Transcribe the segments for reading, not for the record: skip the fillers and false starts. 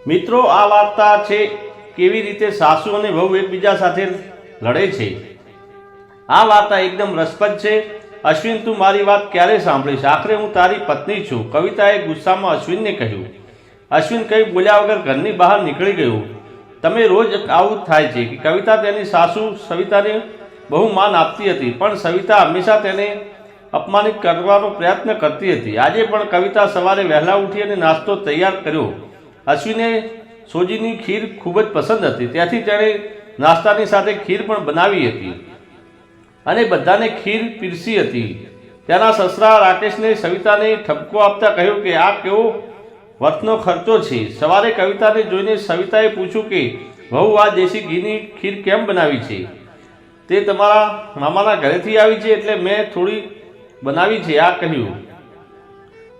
મિત્રો, આ વાર્તા છે કેવી રીતે સાસુ અને વહુ એકબીજા સાથે લડે છે। આ વાર્તા એકદમ રસપ્રદ છે। અશ્વિન, તું મારી વાત ક્યારે સાંભળીશ? આખરે હું તારી પત્ની છું, કવિતાએ ગુસ્સામાં અશ્વિનને કહ્યું। અશ્વિન કંઈ બોલ્યા વગર ઘરની બહાર નીકળી ગયો। તમે રોજ આવું થાય છે કે કવિતા તેની સાસુ સવિતાને બહુ માન આપતી હતી, પણ સવિતા હંમેશા તેને અપમાનિત કરવાનો પ્રયત્ન કરતી હતી। આજે પણ કવિતા સવારે વહેલા ઉઠી અને નાસ્તો તૈયાર કર્યો। અશ્વિને સોજીની ખીર ખૂબ જ પસંદ હતી, ત્યાંથી તેણે નાસ્તાની સાથે ખીર પણ બનાવી હતી અને બધાને ખીર પીરસી હતી। તેના સસરા રાકેશને સવિતાને ઠપકો આપતા કહ્યું કે આ કેવો વર્થનો ખર્ચો છે। સવારે કવિતાને જોઈને સવિતાએ પૂછ્યું કે વહુ, આ દેશી ઘીની ખીર કેમ બનાવી છે? તે તમારા મામાના ઘરેથી આવી છે એટલે મેં થોડી બનાવી છે, આ કહ્યું।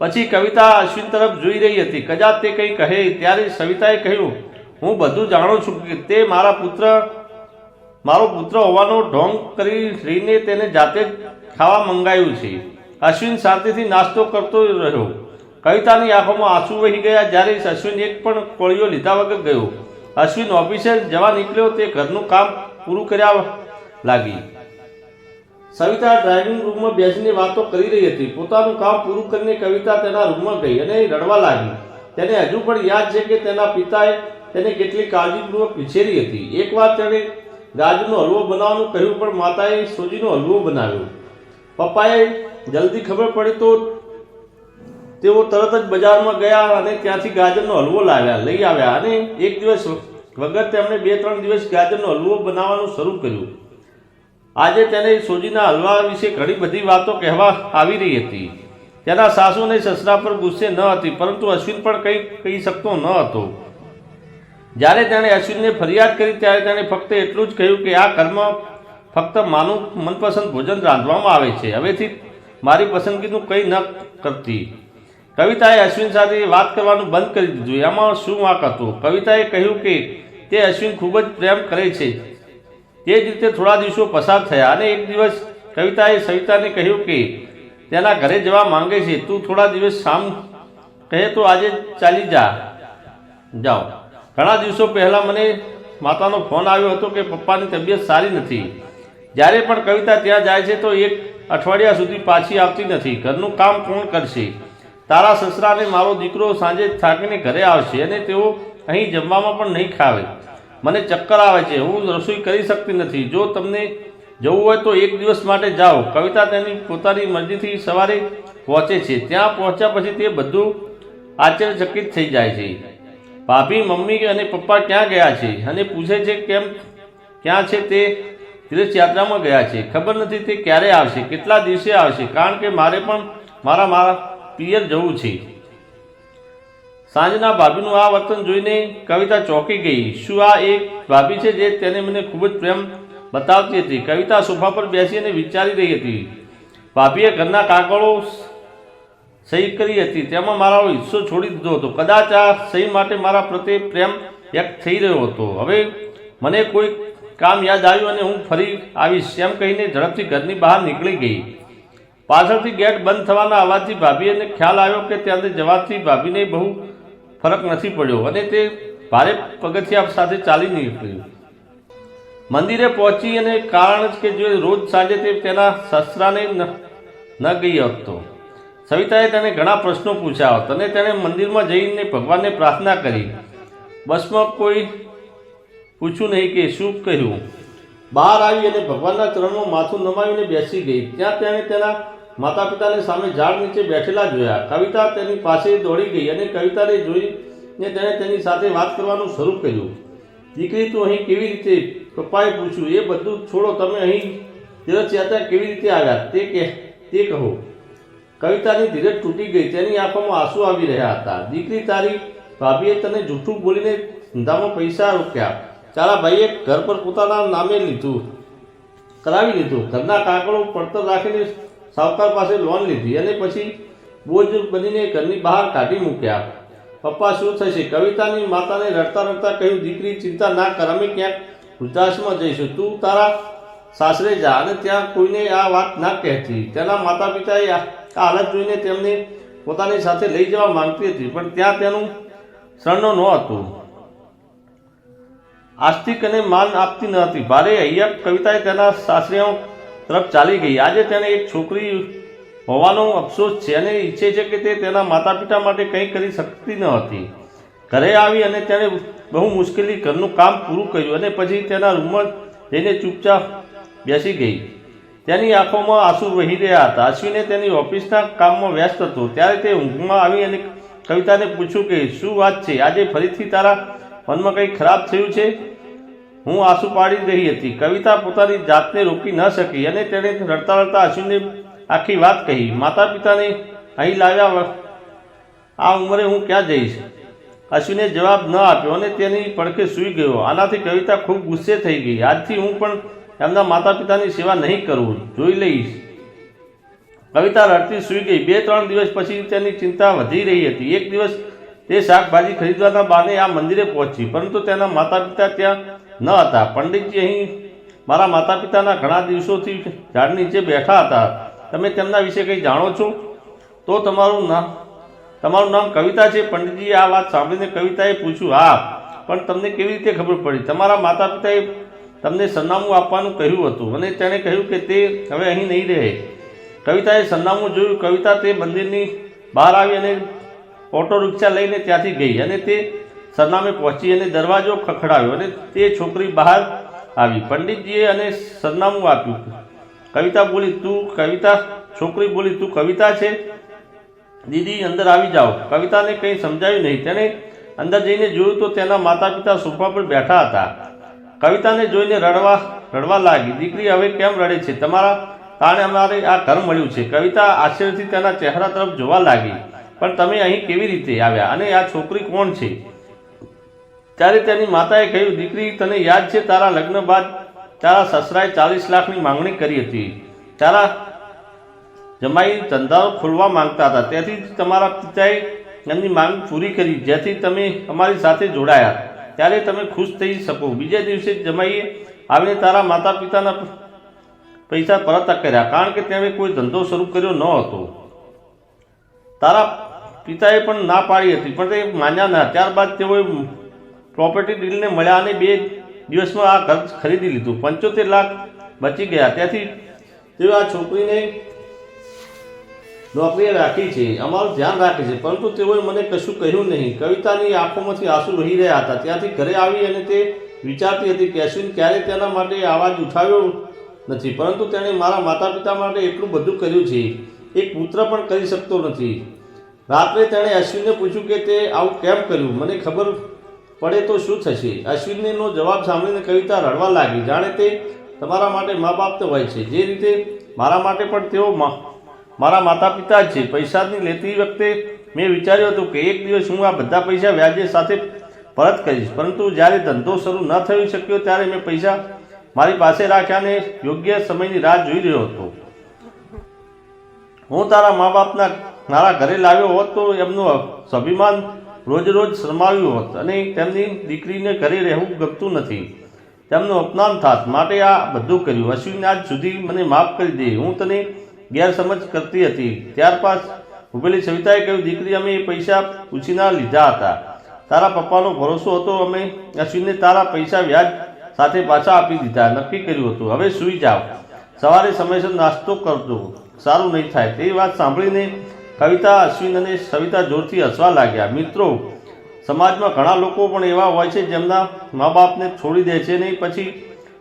પછી કવિતા અશ્વિન તરફ જોઈ રહી હતી, કદાચ તે કંઈ કહે। ત્યારે સવિતાએ કહ્યું, હું બધું જાણું છું કે તે મારો પુત્ર હોવાનો ઢોંગ કરી રહીને તેને જાતે જ ખાવા મંગાવ્યું છે। અશ્વિન શાંતિથી નાસ્તો કરતો રહ્યો। કવિતાની આંખોમાં આંસુ વહી ગયા જ્યારે અશ્વિન એક પણ કોળીઓ લીધા વગર ગયો। અશ્વિન ઓફિસે જવા નીકળ્યો, તે ઘરનું કામ પૂરું કર્યા લાગી। સવિતા ડ્રાઇવિંગ રૂમમાં બેસીને વાતો કરી રહી હતી। પોતાનું કામ પૂરું કરીને કવિતા તેના રૂમમાં ગઈ અને રડવા લાગી। તેને હજુ પણ યાદ છે કે તેના પિતાએ તેને કેટલી કાળજીપૂર્વક વિછેરી હતી। એકવાર તેણે ગાજરનો હલવો બનાવવાનું કહ્યું, પણ માતાએ સોજીનો હલવો બનાવ્યો। પપ્પાએ જલ્દી ખબર પડી તો તેઓ તરત જ બજારમાં ગયા અને ત્યાંથી ગાજરનો હલવો લઈ આવ્યા અને એક દિવસ વગર તેમણે 2-3 દિવસ ગાજરનો હલવો બનાવવાનું શરૂ કર્યું। આજે તેને સોજીના હલવા વિશે ઘણી બધી વાતો કહેવા આવી રહી હતી। તેના સાસુ અને સસરા પર ગુસ્સે ન હતી, પરંતુ અશ્વિન પણ કંઈ કહી શકતો ન હતો। જ્યારે તેણે અશ્વિનને ફરિયાદ કરી ત્યારે તેણે ફક્ત એટલું જ કહ્યું કે આ ઘરમાં ફક્ત માનું મનપસંદ ભોજન રાંધવામાં આવે છે, હવેથી મારી પસંદગીનું કંઈ ન કરતી। કવિતાએ અશ્વિન સાથે વાત કરવાનું બંધ કરી દીધું। એમાં શું વાંક હતો? કવિતાએ કહ્યું કે તે અશ્વિન ખૂબ જ પ્રેમ કરે છે। તે જ રીતે થોડા દિવસો પસાર થયા અને એક દિવસ કવિતાએ સવિતાને કહ્યું કે તેના ઘરે જવા માંગે છે। તું થોડા દિવસ શામ કહે તો આજે ચાલી જાઓ। ઘણા દિવસો પહેલાં મને માતાનો ફોન આવ્યો હતો કે પપ્પાની તબિયત સારી નથી। જ્યારે પણ કવિતા ત્યાં જાય છે તો 1 અઠવાડિયા સુધી પાછી આવતી નથી। ઘરનું કામ કોણ કરશે? તારા સસરા અને મારો દીકરો સાંજે થાકીને ઘરે આવશે અને તેઓ અહીં જમવામાં પણ નહીં ખાવે। મને ચક્કર આવે છે, હું રસોઈ કરી શકતી નથી। જો તમને જવું હોય તો 1 દિવસ માટે જાઓ। કવિતા તેની પોતાની મરજીથી સવારે પહોંચે છે। ત્યાં પહોંચ્યા પછી તે બધું આશ્ચર્યચકિત થઈ જાય છે। ભાભી, મમ્મી અને પપ્પા ક્યાં ગયા છે અને પૂછે છે ક્યાં છે? તે તીર્થયાત્રામાં ગયા છે। ખબર નથી તે ક્યારે આવશે, કેટલા દિવસે આવશે, કારણ કે મારે પણ મારા પિયર જવું છે। સાંજના ભાભીનું આ વર્તન જોઈને કવિતા ચોંકી ગઈ। શું આ એક ભાભી છે જે તેને મને ખૂબ જ પ્રેમ બતાવતી હતી? કવિતા સોફા પર બેસી અને વિચારી રહી હતી। ભાભીએ ઘરના કાગળો સહી કરી હતી, તેમાં મારો હિસ્સો છોડી દીધો હતો। કદાચ આ સહી માટે મારા પ્રત્યે પ્રેમ વ્યક્ત થઈ રહ્યો હતો। હવે મને કોઈ કામ યાદ આવ્યું અને હું ફરી આવીશ એમ કહીને ઝડપથી ઘરની બહાર નીકળી ગઈ। પાછળથી ગેટ બંધ થવાના અવાજથી ભાભીને ખ્યાલ આવ્યો કે ત્યાંથી જવાથી ભાભીને બહુ ફરક નથી પડ્યો અને તે ભારે પગથિયા સાથે ચાલી નીકળી। મંદિરે પહોંચી અને કારણ કે જો રોજ સાંજે તે તેના સસરાને ન ગઈ હતો। સવિતાએ તેને ઘણા પ્રશ્નો પૂછ્યા હતા અને તેણે મંદિરમાં જઈને ભગવાનને પ્રાર્થના કરી। બસમાં કોઈ પૂછ્યું નહીં કે શું કહ્યું। બહાર આવી અને ભગવાનના ચરણમાં માથું નમાવીને બેસી ગઈ। ત્યાં તેણે તેના માતા પિતાને સામે ઝાડ નીચે બેઠેલા જોયા। કવિતા તેની પાસે દોડી ગઈ અને કવિતાને જોઈને તેણે તેની સાથે વાત કરવાનું શરૂ કર્યું। દીકરી, તું અહીં કેવી રીતે? પપ્પાએ પૂછ્યું। એ બધું છોડો, તમે અહીં તીર્થયાત્રા કેવી રીતે આવ્યા તે કહો। કવિતાની ધીરજ તૂટી ગઈ, તેની આંખોમાં આંસુ આવી રહ્યા હતા। દીકરી, તારી ભાભીએ તને જૂઠું બોલીને ધંધામાં પૈસા રોક્યા। તારા ભાઈએ ઘર પર પોતાના નામે કરાવી લીધું। ઘરના કાગળો પડતર રાખીને સાવકાર પાસે લોન લીધી અને પછી બોજ બનીને ઘરની બહાર કાઢી મૂક્યા। પપ્પા, શું થશે? કવિતાની માતાને રડતા રડતા કહ્યું। દીકરી, ચિંતા ના કર, અમે ક્યાંક વૃદ્ધાશ્રમમાં જઈશું। તું તારા સાસરે જા અને ત્યાં કોઈને આ વાત ના કહેતી। તેના માતા પિતાએ આ હાલત જોઈને તેમને પોતાની સાથે લઈ જવા માંગતી હતી, પણ ત્યાં તેનું શરણો ન હતું. આસ્તિક અને માન આપતી ન હતી. ભારે હૈયા કવિતાએ તેના સાસરીઓ તરફ ચાલી ગઈ. આજે તેને એક છોકરી હોવાનો અફસોસ છે અને ઈચ્છે છે કે તે તેના માતા પિતા માટે કંઈ કરી શકતી ન હતી. ઘરે આવી અને તેણે બહુ મુશ્કેલી ઘરનું કામ પૂરું કર્યું અને પછી તેના રૂમમાં જઈને ચૂપચાપ બેસી ગઈ. તેની આંખોમાં આંસુ વહી રહ્યા હતા. અશ્વિને તેની ઓફિસના કામમાં વ્યસ્ત હતો. ત્યારે તે ઊંઘમાં આવી અને કવિતાને પૂછ્યું કે શું વાત છે? આજે ફરીથી તારા મનમાં કંઈ ખરાબ થયું છે? હું આંસુ પાડી રહી હતી. કવિતા પોતાની જાતને રોકી ન શકી અને તેણે રડતા રડતા અશ્વિનને આખી વાત કહી. માતા પિતાને અહીં લાવ્યા આ ઉંમરે હું ક્યાં જઈશ? અશ્વિને જવાબ ન આપ્યો અને તેની પડખે સૂઈ ગયો. આનાથી કવિતા ખૂબ ગુસ્સે થઈ ગઈ. આજથી હું પણ એમના માતા પિતાની સેવા નહીં કરું, જોઈ લઈશ. કવિતા રડતી સૂઈ ગઈ. 2-3 દિવસ પછી તેની ચિંતા વધી રહી હતી. એક દિવસ તે શાકભાજી ખરીદવાના બહાને આ મંદિરે પહોંચી, પરંતુ તેના માતા પિતા ત્યાં ન હતા. પંડિતજી, અહીં મારા માતા પિતાના ઘણા દિવસોથી ઝાડ નીચે બેઠા હતા. તમે તેમના વિશે કંઈ જાણો છો? તો તમારું નામ કવિતા છે? પંડિતજીએ આ વાત સાંભળીને કવિતાએ પૂછ્યું. હા, પણ તમને કેવી રીતે ખબર પડી? તમારા માતા પિતાએ તમને સરનામું આપવાનું કહ્યું હતું અને તેણે કહ્યું કે તે હવે અહીં નહીં રહે. કવિતાએ સરનામું જોયું. કવિતા તે મંદિરની બહાર આવી અને ઓટો રિક્ષા લઈને ત્યાંથી ગઈ અને તે સરનામે પહોંચી અને દરવાજો ખખડાવ્યો અને તે છોકરી બહાર આવી. પંડિતજીએ અને સરનામું આપ્યું. કવિતા બોલી, તું કવિતા? છોકરી બોલી, તું કવિતા છે? દીદી, અંદર આવી જાઓ. કવિતાને કંઈ સમજાયું નહીં. તેણે અંદર જઈને જોયું તો તેના માતા પિતા સોફા પર બેઠા હતા. કવિતાને જોઈને રડવા લાગી. દીકરી, હવે કેમ રડે છે? તમારા કારણે અમારે આ ઘર મળ્યું છે. કવિતા આશ્ચર્યથી તેના ચહેરા તરફ જોવા લાગી. પણ તમે અહીં કેવી રીતે આવ્યા અને આ છોકરી કોણ છે? ત્યારે તેની માતાએ કહ્યું, દીકરી, તને યાદ છે તારા લગ્ન બાદ તારા સસરાએ 40 લાખની માંગણી કરી હતી. તારા જમાઈ ધંધા ખોલવા માંગતા હતા, તેથી જ તમારા પિતાએ એમની માંગ પૂરી કરી, જેથી તમે અમારી સાથે જોડાયા. ત્યારે તમે ખુશ થઈ શકો. બીજા દિવસે જમાઈએ આવીને તારા માતા પિતાના પૈસા પરત કર્યા, કારણ કે તેમણે કોઈ ધંધો શરૂ કર્યો ન હતો. તારા પિતાએ પણ ના પાડી હતી, પણ તે માન્યા ના. ત્યારબાદ તેઓએ પ્રોપર્ટી ડીલને મળ્યા અને 2 દિવસમાં આ ઘર ખરીદી લીધું. 75 લાખ બચી ગયા. ત્યાંથી તેઓ આ છોકરીને નોકરીએ રાખી છે, અમારું ધ્યાન રાખે છે, પરંતુ તેઓએ મને કશું કહ્યું નહીં. કવિતાની આંખોમાંથી આંસુ વહી રહ્યા હતા. ત્યાંથી ઘરે આવી અને તે વિચારતી હતી કે અશ્વિન ક્યારેય તેના માટે અવાજ ઉઠાવ્યો નથી, પરંતુ તેણે મારા માતા પિતા માટે એટલું બધું કર્યું છે, એક પુત્ર પણ કરી શકતો નથી. રાત્રે તેણે અશ્વિનને પૂછ્યું કે તે આવું કેમ કર્યું? મને ખબર પડે તો શું થશે? અશ્વિનનો જવાબ સાંભળીને કવિતા રડવા લાગી. જાણે તે તમારા માટે મા બાપ તો હોય છે, જે રીતે મારા માટે પણ તેઓ મારા માતા પિતા જ છે. પૈસાની લેતી વખતે મેં વિચાર્યું હતું કે એક દિવસ હું આ બધા પૈસા વ્યાજે સાથે પરત કરીશ, પરંતુ જ્યારે ધંધો શરૂ ન થઈ શક્યો ત્યારે મેં પૈસા મારી પાસે રાખ્યા અને યોગ્ય સમયની રાહ જોઈ રહ્યો હતો. હું તારા મા બાપના મારા ઘરે લાવ્યો હોત તો એમનું સ્વાભિમાન રોજ રોજ શરમાવ્યું હોત અને તેમની દીકરીને ઘરે રહેવું ગમતું નથી, તેમનું અપમાન થાત, માટે આ બધું કર્યું. અશ્વિન, આજ સુધી મને માફ કરી દે. હું તને ગેરસમજ કરતી હતી. ત્યારબાદ ઉભેલી સવિતાએ કહ્યું, દીકરી, અમે એ પૈસા ઉછીના લીધા હતા. તારા પપ્પાનો ભરોસો હતો. અમે અશ્વિનને તારા પૈસા વ્યાજ સાથે પાછા આપી દીધા. નક્કી કર્યું હતું. હવે સૂઈ જાઓ. સવારે સમયસર નાસ્તો કરજો, સારું નહીં થાય. તે વાત સાંભળીને કવિતા, અશ્વિન અને સવિતા જોરથી હસવા લાગ્યા. મિત્રો, સમાજમાં ઘણા લોકો પણ એવા હોય છે જેમના મા બાપને છોડી દે છે ને પછી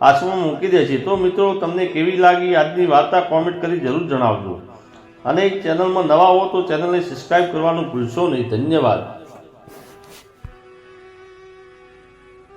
આશ્રમમાં મૂકી દે છે. તો મિત્રો, તમને કેવી લાગી આજની વાર્તા? કોમેન્ટ કરી જરૂર જણાવજો. અને ચેનલમાં નવા હો તો ચેનલને સબસ્ક્રાઈબ કરવાનું ભૂલશો નહીં. ધન્યવાદ.